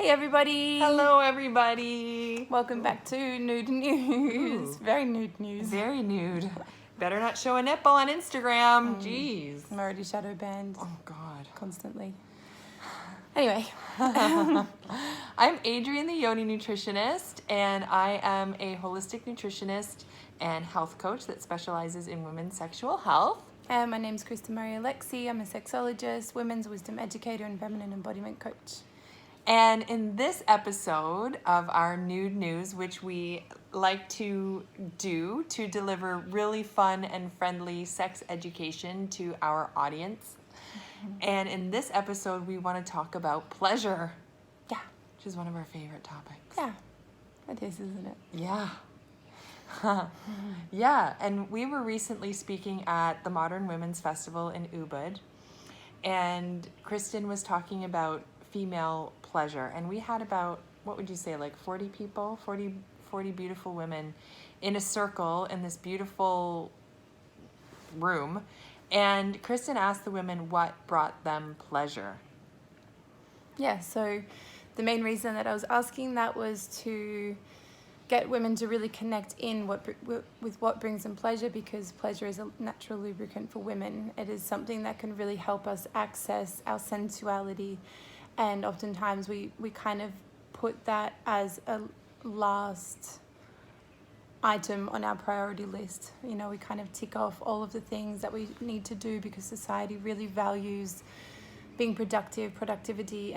Hey everybody! Hello everybody! Welcome back to Nude News. Ooh. Very nude news. Very nude. Better not show a nipple on Instagram. Jeez. I'm already shadow banned Oh God. constantly. Anyway. I'm Adrienne, the Yoni Nutritionist, and I am a holistic nutritionist and health coach that specializes in women's sexual health. And my name's Kristin Alexi. I'm a sexologist, women's wisdom educator, and feminine embodiment coach. And in this episode of our Nude News, which we like to do to deliver really fun and friendly sex education to our audience. And in this episode, we want to talk about pleasure. Yeah. Which is one of our favorite topics. Yeah. It is, isn't it? Yeah. Yeah. And we were recently speaking at the Modern Women's Festival in Ubud. And Kristin was talking about female pleasure. And we had about, what would you say, like 40 people, 40 beautiful women in a circle in this beautiful room. And Kristin asked the women what brought them pleasure. Yeah, so the main reason that I was asking that was to get women to really connect in with what brings them pleasure, because pleasure is a natural lubricant for women. It is something that can really help us access our sensuality. And oftentimes we kind of put that as a last item on our priority list. You know, we kind of tick off all of the things that we need to do because society really values being productive, productivity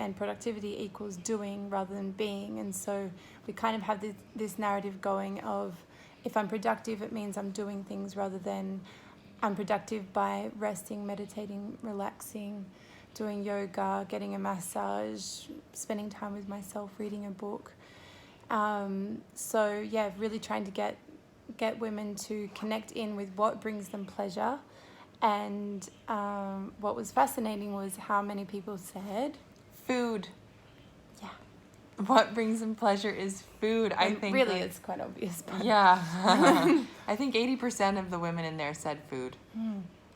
equals doing rather than being. And so we kind of have this narrative going of, if I'm productive, it means I'm doing things, rather than I'm productive by resting, meditating, relaxing, doing yoga, getting a massage, spending time with myself, reading a book. So yeah, really trying to get women to connect in with what brings them pleasure. And what was fascinating was how many people said food. Yeah. What brings them pleasure is food. I think really it's quite obvious. But yeah. I think 80% of the women in there said food.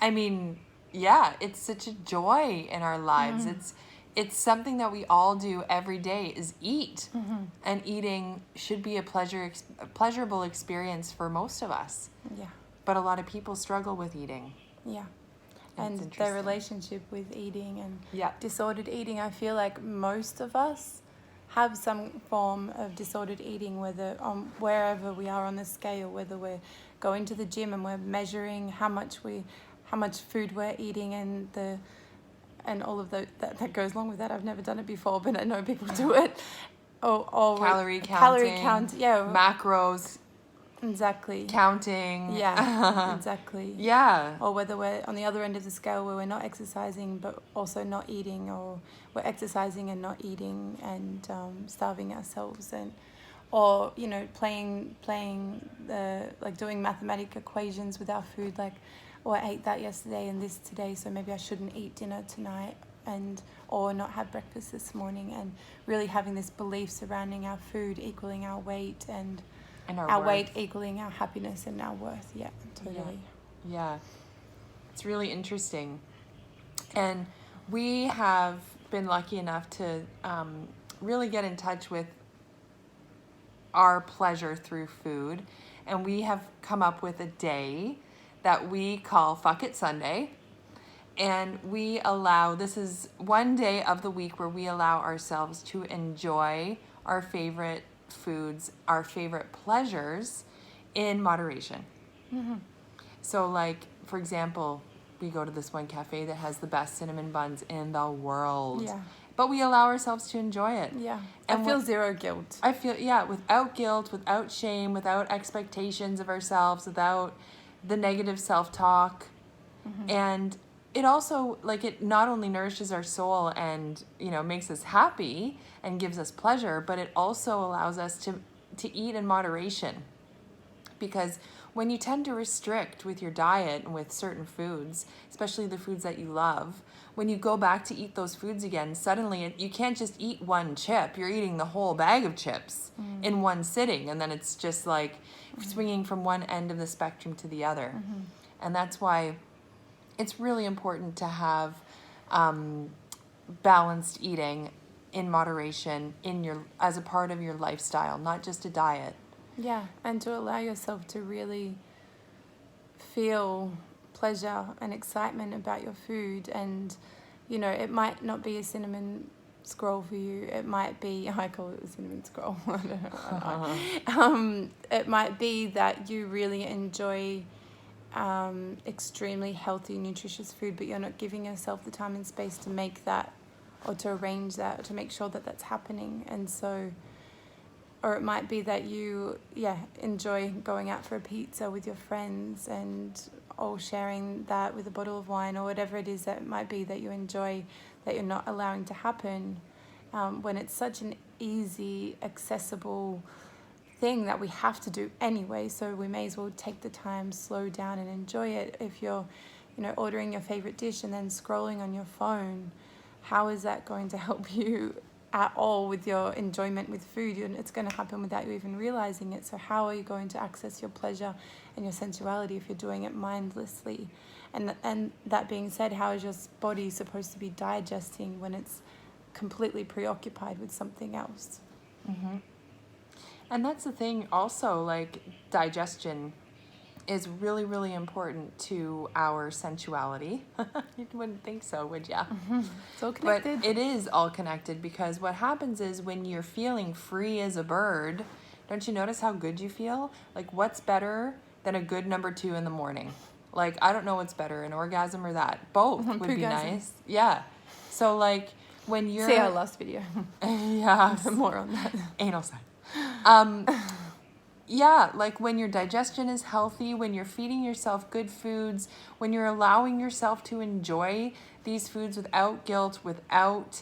I mean, yeah, it's such a joy in our lives. It's something that we all do every day, is eat. And eating should be a pleasurable experience for most of us. Yeah. But a lot of people struggle with eating. Yeah. And their relationship with eating and disordered eating. I feel like most of us have some form of disordered eating, whether wherever we are on the scale, whether we're going to the gym and we're measuring how much food we're eating and all of that goes along with that. I've never done it before, but I know people do it. Or calorie count, yeah. Macros. Exactly. Counting. Yeah, exactly. Yeah. Or whether we're on the other end of the scale where we're not exercising but also not eating, or we're exercising and not eating and starving ourselves, or you know, playing like doing mathematical equations with our food, like, oh, I ate that yesterday and this today, so maybe I shouldn't eat dinner tonight, or not have breakfast this morning, and really having this belief surrounding our food equaling our weight, and our weight equaling our happiness and our worth. Yeah, totally. Yeah. It's really interesting. And we have been lucky enough to really get in touch with our pleasure through food. And we have come up with a day that we call Fuckit Sunday. And this is one day of the week where we allow ourselves to enjoy our favorite foods, our favorite pleasures, in moderation. So like, for example, we go to this one cafe that has the best cinnamon buns in the world. Yeah. But we allow ourselves to enjoy it. Yeah. And I feel zero guilt. I feel, without guilt, without shame, without expectations of ourselves, without the negative self-talk. And it also, like, it not only nourishes our soul and, you know, makes us happy and gives us pleasure, but it also allows us to eat in moderation. Because when you tend to restrict with your diet and with certain foods, especially the foods that you love, when you go back to eat those foods again, suddenly you can't just eat one chip. You're eating the whole bag of chips in one sitting. And then it's just like swinging from one end of the spectrum to the other. And that's why it's really important to have balanced eating in moderation as a part of your lifestyle, not just a diet. Yeah, and to allow yourself to really feel pleasure and excitement about your food. And, you know, it might not be a cinnamon scroll for you. It might be, I call it a cinnamon scroll. I don't know. It might be that you really enjoy extremely healthy, nutritious food, but you're not giving yourself the time and space to make that, or to arrange that, or to make sure that that's happening. And so, or it might be that you enjoy going out for a pizza with your friends and all sharing that with a bottle of wine, or whatever it is that it might be that you enjoy, that you're not allowing to happen, when it's such an easy, accessible thing that we have to do anyway. So we may as well take the time, slow down and enjoy it. If you're, you know, ordering your favorite dish and then scrolling on your phone, how is that going to help you at all with your enjoyment with food? It's going to happen without you even realizing it. So how are you going to access your pleasure and your sensuality if you're doing it mindlessly? And that being said, how is your body supposed to be digesting when it's completely preoccupied with something else? Mm-hmm. And that's the thing also, like, digestion is really, really important to our sensuality. You wouldn't think so, would ya? Mm-hmm. It's all connected. But it is all connected, because what happens is when you're feeling free as a bird, don't you notice how good you feel? Like, what's better than a good number 2 in the morning? Like, I don't know what's better, an orgasm or that. Both would be nice. Yeah. So, like, when you're... See our last video. Yeah. More on that. Anal sex. Yeah, like when your digestion is healthy, when you're feeding yourself good foods, when you're allowing yourself to enjoy these foods without guilt, without,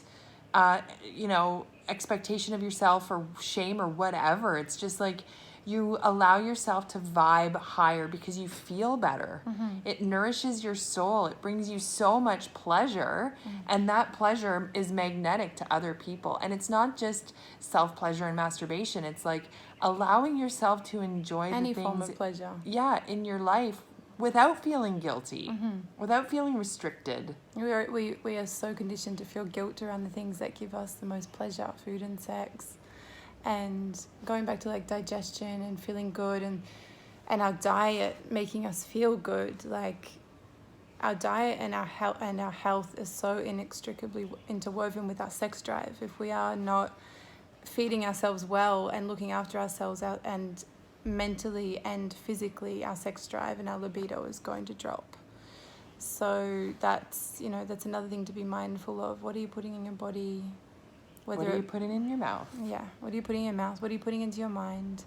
expectation of yourself or shame or whatever. It's just like you allow yourself to vibe higher because you feel better. Mm-hmm. It nourishes your soul. It brings you so much pleasure, and that pleasure is magnetic to other people. And it's not just self-pleasure and masturbation. It's like allowing yourself to enjoy any the things, form of pleasure. Yeah, in your life without feeling guilty, without feeling restricted. We are so conditioned to feel guilt around the things that give us the most pleasure, food and sex. And going back to like digestion and feeling good, and our diet making us feel good, like our diet and our health is so inextricably interwoven with our sex drive. If we are not feeding ourselves well and looking after ourselves out, and mentally and physically, our sex drive and our libido is going to drop. So that's another thing to be mindful of. What are you putting in your body? What are you putting in your mouth? Yeah, what are you putting in your mouth? What are you putting into your mind?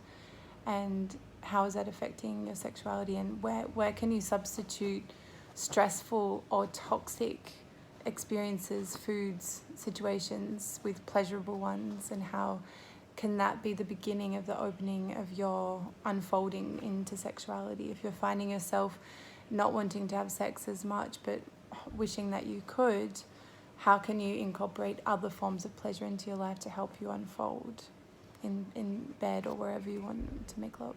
And how is that affecting your sexuality? And where can you substitute stressful or toxic experiences, foods, situations with pleasurable ones? And how can that be the beginning of the opening of your unfolding into sexuality? If you're finding yourself not wanting to have sex as much but wishing that you could, how can you incorporate other forms of pleasure into your life to help you unfold in bed or wherever you want to make love?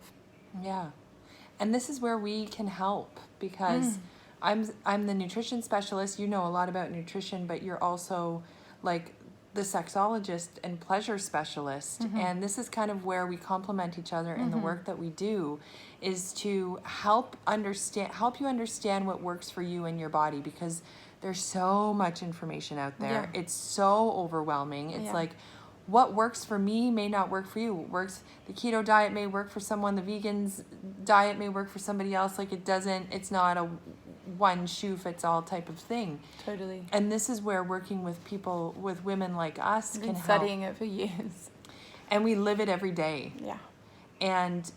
Yeah. And this is where we can help, because I'm the nutrition specialist. You know a lot about nutrition, but you're also like the sexologist and pleasure specialist. And this is kind of where we complement each other in the work that we do, is to help you understand what works for you and your body, because there's so much information out there. Yeah. It's so overwhelming. It's like, what works for me may not work for you. The keto diet may work for someone. The vegan's diet may work for somebody else. Like, it's not a one shoe fits all type of thing. Totally. And this is where working with people, with women like us, can help. I've been studying it for years. And we live it every day. Yeah. And